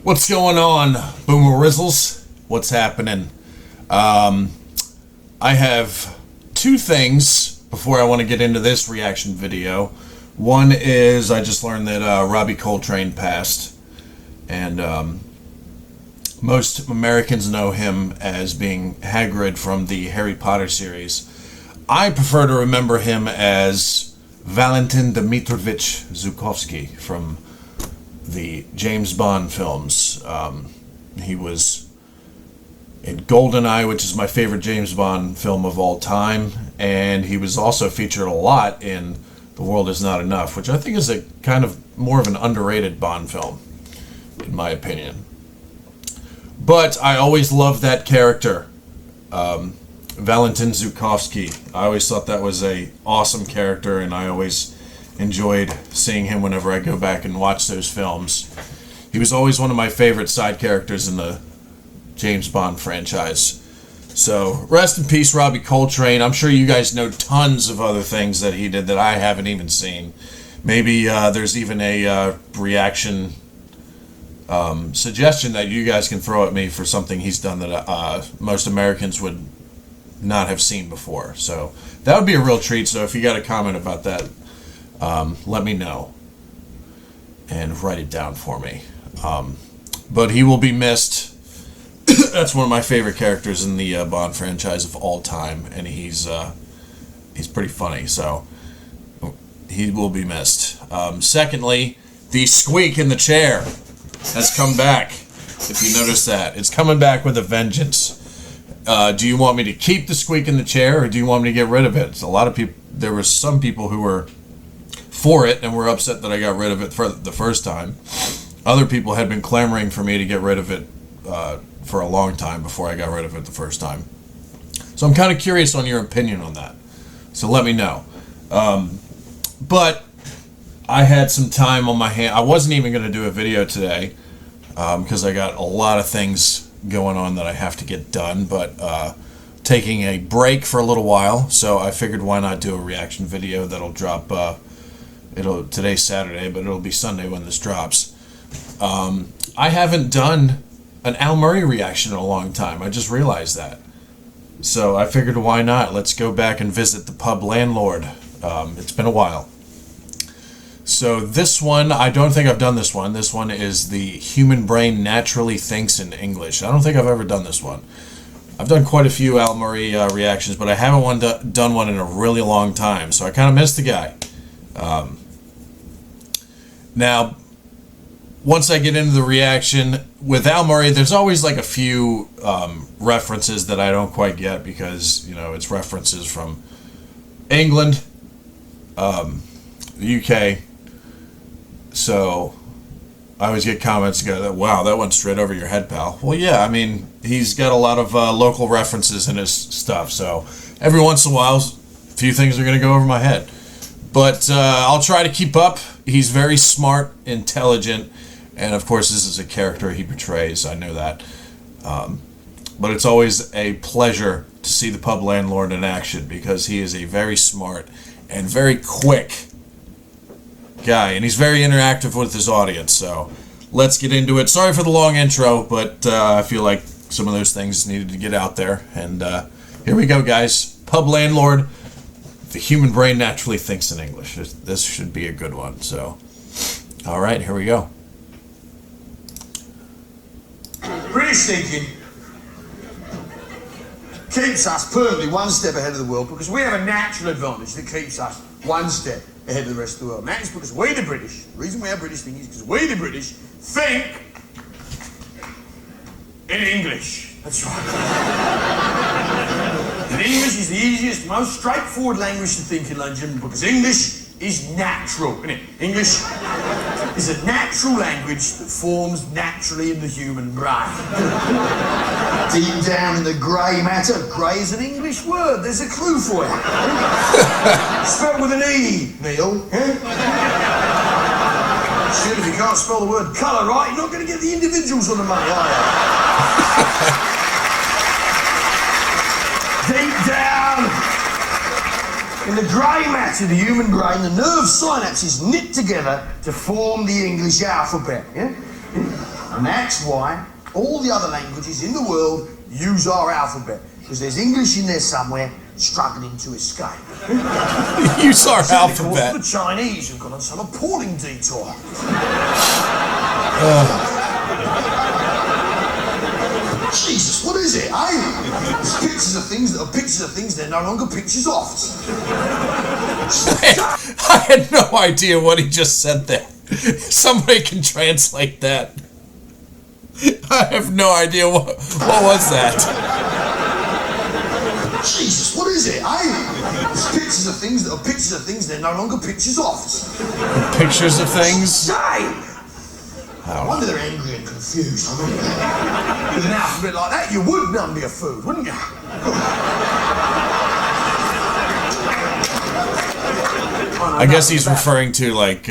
What's going on, Boomer Rizzles? What's happening? I have two things before I want to get into this reaction video. One is I just learned that Robbie Coltrane passed, and most Americans know him as being Hagrid from the Harry Potter series. I prefer to remember him as Valentin Dmitrovich Zhukovsky from the James Bond films. He was in GoldenEye, which is my favorite James Bond film of all time, and he was also featured a lot in The World Is Not Enough, which I think is a kind of more of an underrated Bond film, in my opinion. But I always loved that character, Valentin Zhukovsky. I always thought that was a awesome character, and I always enjoyed seeing him whenever I go back and watch those films. He was always one of my favorite side characters in the James Bond franchise. So, rest in peace, Robbie Coltrane. I'm sure you guys know tons of other things that he did that I haven't even seen. Maybe there's even a reaction suggestion that you guys can throw at me for something he's done that most Americans would not have seen before. So, that would be a real treat. So, if you got a comment about that, let me know and write it down for me. But he will be missed. That's one of my favorite characters in the Bond franchise of all time, and he's pretty funny, so he will be missed. Secondly, the squeak in the chair has come back. If you notice that, it's coming back with a vengeance. Do you want me to keep the squeak in the chair, or do you want me to get rid of it? A lot of people. There were some people who were for it and were upset that I got rid of it for the first time. Other people had been clamoring for me to get rid of it for a long time before I got rid of it the first time. So I'm kind of curious on your opinion on that. So let me know. But I had some time on my hand. I wasn't even going to do a video today because I got a lot of things going on that I have to get done, but taking a break for a little while, so I figured why not do a reaction video that'll drop. Today's Saturday, but it'll be Sunday when this drops. I haven't done an Al Murray reaction in a long time. I just realized that. So I figured why not? Let's go back and visit the pub landlord. It's been a while. So this one, I don't think I've done this one. This one is The Human Brain Naturally Thinks in English. I don't think I've ever done this one. I've done quite a few Al Murray reactions, but I haven't done one in a really long time, so I kind of missed the guy. Now, once I get into the reaction with Al Murray, there's always like a few references that I don't quite get because, you know, it's references from England, the UK. So I always get comments go, wow, that went straight over your head, pal. Well, yeah, I mean, he's got a lot of local references in his stuff. So every once in a while, a few things are going to go over my head. But I'll try to keep up. He's very smart, intelligent, and of course this is a character he portrays. I know that. But it's always a pleasure to see the pub landlord in action because he is a very smart and very quick guy, and he's very interactive with his audience. So let's get into it. Sorry for the long intro, but I feel like some of those things needed to get out there. And here we go, guys. Pub landlord. The human brain naturally thinks in English. This should be a good one. So, all right, here we go. British thinking keeps us permanently one step ahead of the world because we have a natural advantage that keeps us one step ahead of the rest of the world. And that is because we the British, the reason we have British thinking is because we the British think in English. That's right. And English is the easiest, most straightforward language to think in London because English is natural, isn't it? English is a natural language that forms naturally in the human brain. Deep down in the grey matter, grey is an English word, there's a clue for you. Spelled with an E, Neil. Shit, if you can't spell the word colour right, you're not going to get the individuals on the money, are you? Deep down in the grey matter of the human brain, the nerve synapses knit together to form the English alphabet. Yeah? And that's why all the other languages in the world use our alphabet. Because there's English in there somewhere struggling to escape. Use our Simply alphabet. because the Chinese have gone on some appalling detour. Jesus, what is it, eh? It's pictures of things that are pictures of things they're no longer pictures of. I had no idea what he just said there. Somebody can translate that. I have no idea what was that. Jesus, what is it, eh? It's pictures of things that are pictures of things they're no longer pictures of. Pictures of things? I wonder they're angry and confused. I mean, with an alphabet like that, you would none be a food, wouldn't you? I guess he's referring to like,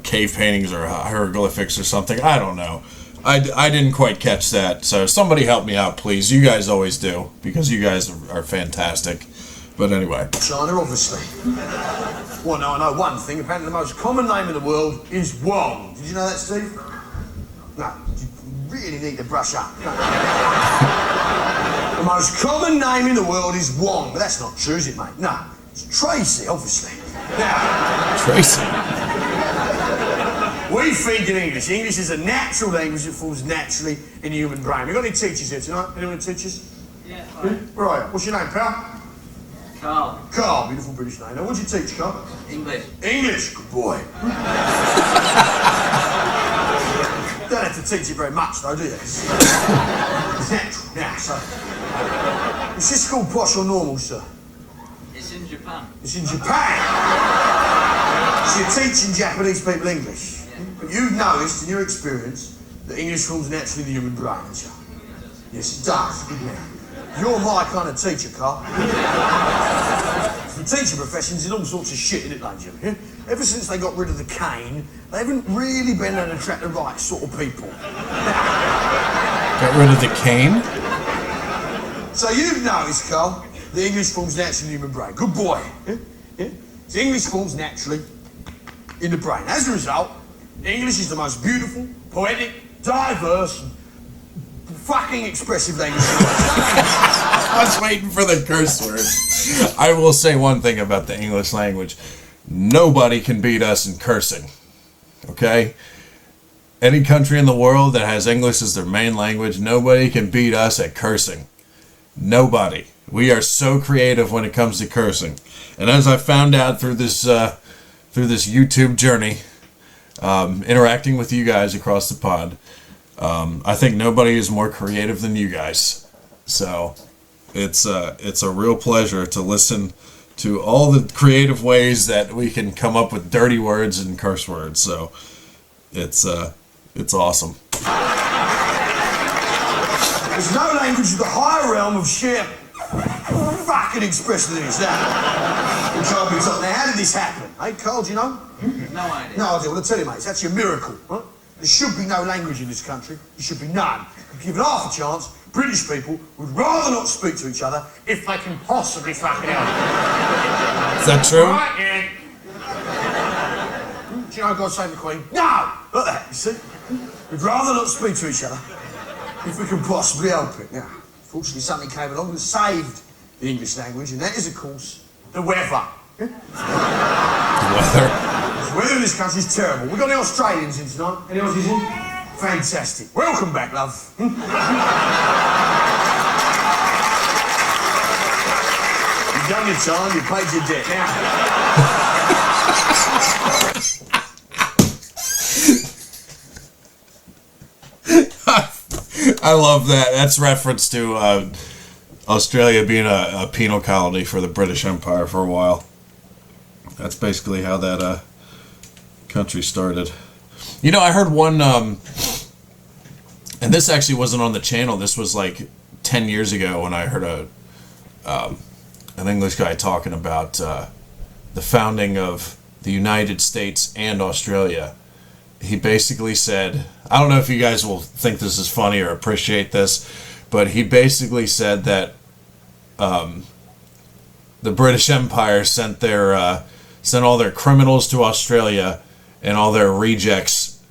cave paintings or hieroglyphics or something. I don't know. I didn't quite catch that. So somebody help me out, please. You guys always do because you guys are fantastic. But anyway. China, obviously. Well, no, I know one thing. Apparently the most common name in the world is Wong. Did you know that, Steve? No, you really need to brush up. The most common name in the world is Wong, but that's not true, is it, mate? No, it's Tracy, obviously. Now, Tracy. we think in English. English is a natural language that falls naturally in the human brain. We got any teachers here tonight? Anyone teach us? Yeah, Where are you? What's your name, pal? Carl. Carl, beautiful British name. Now, what do you teach, Carl? English. English, good boy. Don't have to teach you very much, though, do you? It's natural. Now, so. Is this school posh or normal, sir? It's in Japan. It's in Japan. So you're teaching Japanese people English. Yeah. But you've noticed, in your experience, that English forms naturally in the human brain, haven't you? Yes, it does. Good man. You're my kind of teacher, Carl. The teaching profession's in all sorts of shit, isn't it, Lungem? Yeah? Ever since they got rid of the cane, they haven't really been able to attract the right sort of people. Got rid of the cane? So you've noticed, Carl, the English forms naturally in the human brain. Good boy. Yeah? Yeah? So English forms naturally in the brain. As a result, English is the most beautiful, poetic, diverse, fucking expressive language. I was waiting for the curse word. I will say one thing about the English language. Nobody can beat us in cursing. Okay? Any country in the world that has English as their main language, nobody can beat us at cursing. Nobody. We are so creative when it comes to cursing. And as I found out through this YouTube journey, interacting with you guys across the pod, I think nobody is more creative than you guys. So it's a real pleasure to listen to all the creative ways that we can come up with dirty words and curse words. So it's awesome. There's no language with a higher realm of sheer fucking expressiveness than that. You can't be taught. Now, how did this happen? Hey, Carl, do you know? No idea. No idea. Well, I'll tell you, mate, it's actually a miracle. Right? There should be no language in this country. There should be none. If given half a chance, British people would rather not speak to each other if they can possibly fucking help it. Is that true? Right, yeah. Do you know God Save the Queen? No! Look at that, you see? We'd rather not speak to each other if we can possibly help it. Now, fortunately, something came along that saved the English language, and that is, of course, the weather. The weather. The weather in this country is terrible. We've got the Australians in tonight. Any Aussies in? Fantastic. Welcome back, love. You've done your time, you paid your debt. Now. I love that. That's reference to Australia being a penal colony for the British Empire for a while. That's basically how that country started. You know, I heard one, and this actually wasn't on the channel. This was like 10 years ago when I heard an English guy talking about the founding of the United States and Australia. He basically said, I don't know if you guys will think this is funny or appreciate this, but he basically said that the British Empire sent all their criminals to Australia and all their rejects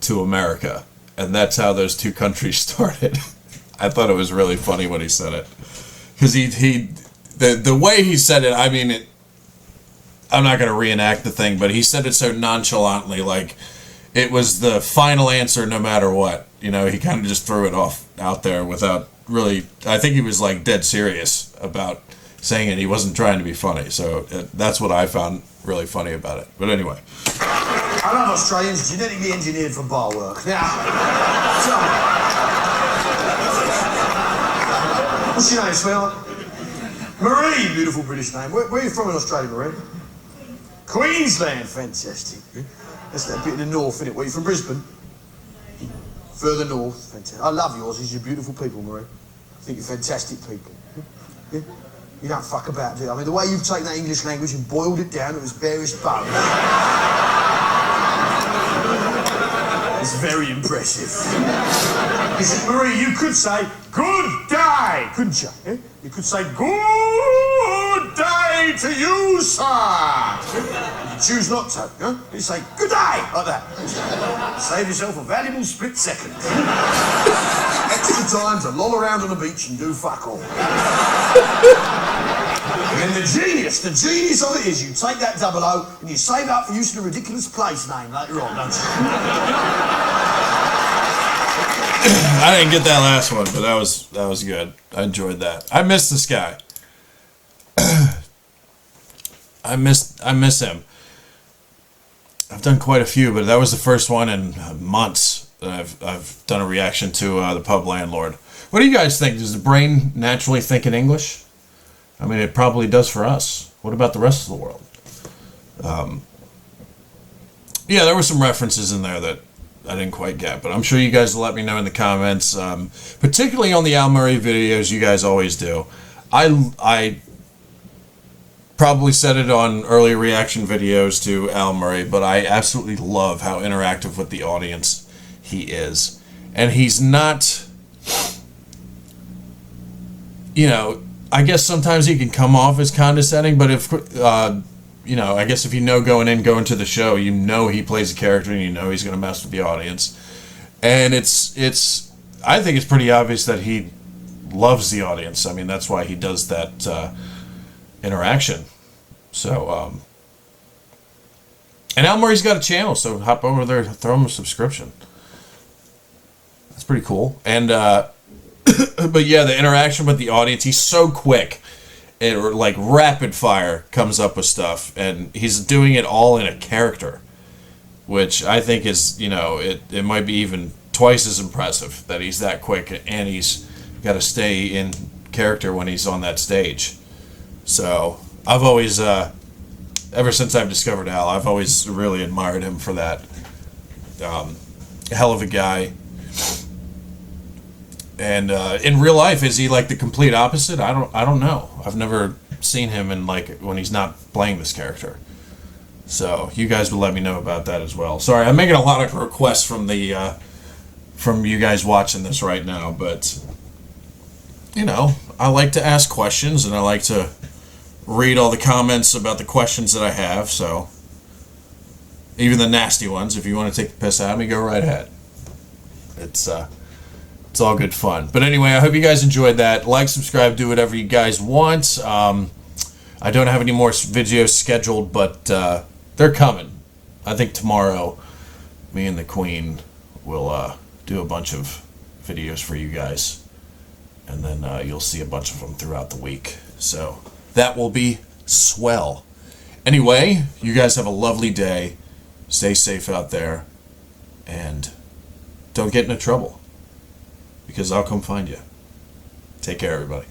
to America, and that's how those two countries started. I thought it was really funny when he said it, because the way he said it. I mean, I'm not going to reenact the thing, but he said it so nonchalantly, like it was the final answer no matter what. You know, he kind of just threw it off out there without really. I think he was like dead serious about saying it. He wasn't trying to be funny, so that's what I found really funny about it. But anyway, I love Australians, genetically engineered for bar work. Now, tell me, what's your name, sweetheart? Marie, beautiful British name. Where are you from in Australia, Marie? Queensland, fantastic. That's that bit in the north, isn't it? Where are you from, Brisbane? Further north, fantastic. I love yours, you're beautiful people, Marie. I think you're fantastic people. Yeah? You don't fuck about, do you? I mean, the way you've taken that English language and boiled it down to its barest bones. It's very impressive. Listen, Marie, you could say, good day, couldn't you? Eh? You could say, good day to you, sir. You choose not to, huh? You say, good day, like that. Save yourself a valuable split second. Extra time to loll around on the beach and do fuck all. And the genius of it is you take that 00 and you save up for using a ridiculous place name later on, don't you? I didn't get that last one, but that was good. I enjoyed that. I miss this guy. I miss him. I've done quite a few, but that was the first one in months that I've done a reaction to the Pub Landlord. What do you guys think? Does the brain naturally think in English? I mean, it probably does for us. What about the rest of the world? Yeah, there were some references in there that I didn't quite get, but I'm sure you guys will let me know in the comments. Particularly on the Al Murray videos, you guys always do. I probably said it on earlier reaction videos to Al Murray, but I absolutely love how interactive with the audience he is. And he's not, you know, I guess sometimes he can come off as condescending, but if, you know, I guess if you know going into the show, you know he plays a character and you know he's going to mess with the audience. And I think it's pretty obvious that he loves the audience. I mean, that's why he does that interaction. So, and Al Murray's got a channel, so hop over there, throw him a subscription. That's pretty cool. And, but yeah, the interaction with the audience, he's so quick. It like rapid fire comes up with stuff, and he's doing it all in a character, which I think is, you know, it might be even twice as impressive that he's that quick and he's got to stay in character when he's on that stage. So I've always, ever since I've discovered Al, I've always really admired him for that. Hell of a guy. And in real life, is he like the complete opposite? I don't know. I've never seen him in like when he's not playing this character. So you guys will let me know about that as well. Sorry, I'm making a lot of requests from the from you guys watching this right now, but you know, I like to ask questions and I like to read all the comments about the questions that I have. So even the nasty ones, if you want to take the piss out of me, go right ahead. It's all good fun. But anyway, I hope you guys enjoyed that. Like, subscribe, do whatever you guys want. I don't have any more videos scheduled, but they're coming. I think tomorrow, me and the Queen will do a bunch of videos for you guys. And then you'll see a bunch of them throughout the week. So that will be swell. Anyway, you guys have a lovely day. Stay safe out there. And don't get into trouble, because I'll come find you. Take care, everybody.